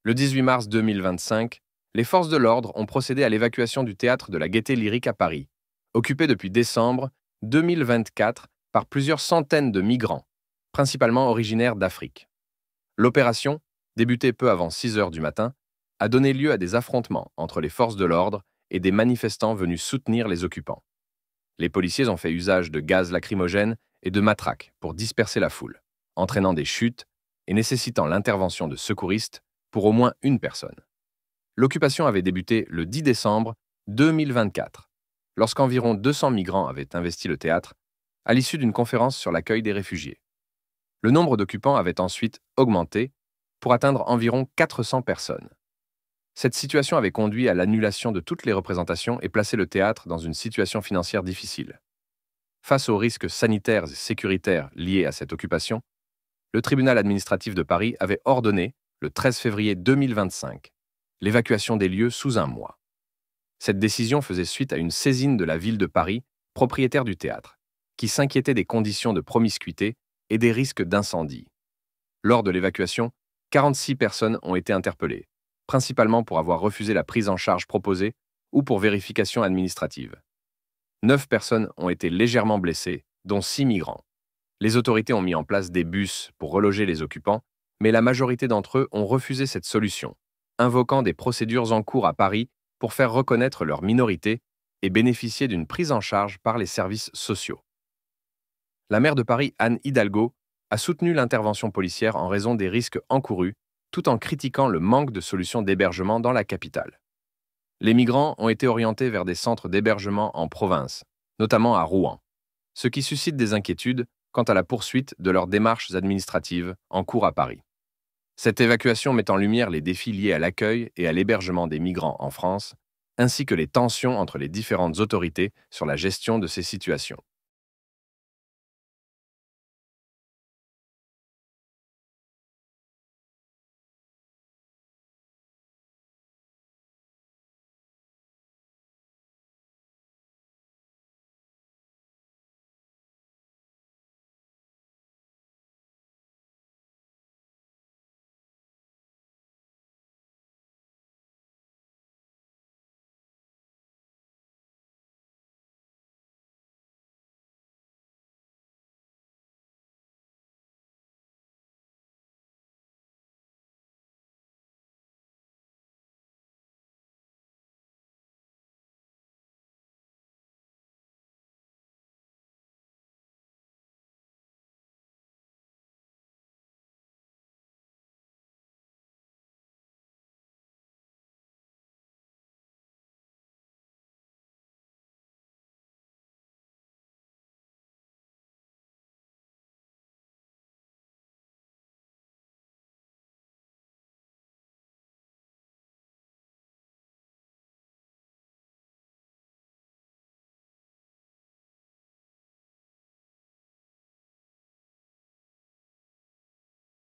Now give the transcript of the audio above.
Le 18 mars 2025, les forces de l'ordre ont procédé à l'évacuation du théâtre de la Gaîté Lyrique à Paris, occupé depuis décembre 2024 par plusieurs centaines de migrants, principalement originaires d'Afrique. L'opération, débutée peu avant 6 heures du matin, a donné lieu à des affrontements entre les forces de l'ordre et des manifestants venus soutenir les occupants. Les policiers ont fait usage de gaz lacrymogène et de matraques pour disperser la foule, entraînant des chutes et nécessitant l'intervention de secouristes pour au moins une personne. L'occupation avait débuté le 10 décembre 2024, lorsqu'environ 200 migrants avaient investi le théâtre à l'issue d'une conférence sur l'accueil des réfugiés. Le nombre d'occupants avait ensuite augmenté pour atteindre environ 400 personnes. Cette situation avait conduit à l'annulation de toutes les représentations et placé le théâtre dans une situation financière difficile. Face aux risques sanitaires et sécuritaires liés à cette occupation, le tribunal administratif de Paris avait ordonné, le 13 février 2025, l'évacuation des lieux sous un mois. Cette décision faisait suite à une saisine de la ville de Paris, propriétaire du théâtre, qui s'inquiétait des conditions de promiscuité et des risques d'incendie. Lors de l'évacuation, 46 personnes ont été interpellées, principalement pour avoir refusé la prise en charge proposée ou pour vérification administrative. 9 personnes ont été légèrement blessées, dont 6 migrants. Les autorités ont mis en place des bus pour reloger les occupants, mais la majorité d'entre eux ont refusé cette solution, invoquant des procédures en cours à Paris pour faire reconnaître leur minorité et bénéficier d'une prise en charge par les services sociaux. La maire de Paris, Anne Hidalgo, a soutenu l'intervention policière en raison des risques encourus, tout en critiquant le manque de solutions d'hébergement dans la capitale. Les migrants ont été orientés vers des centres d'hébergement en province, notamment à Rouen, ce qui suscite des inquiétudes quant à la poursuite de leurs démarches administratives en cours à Paris. Cette évacuation met en lumière les défis liés à l'accueil et à l'hébergement des migrants en France, ainsi que les tensions entre les différentes autorités sur la gestion de ces situations.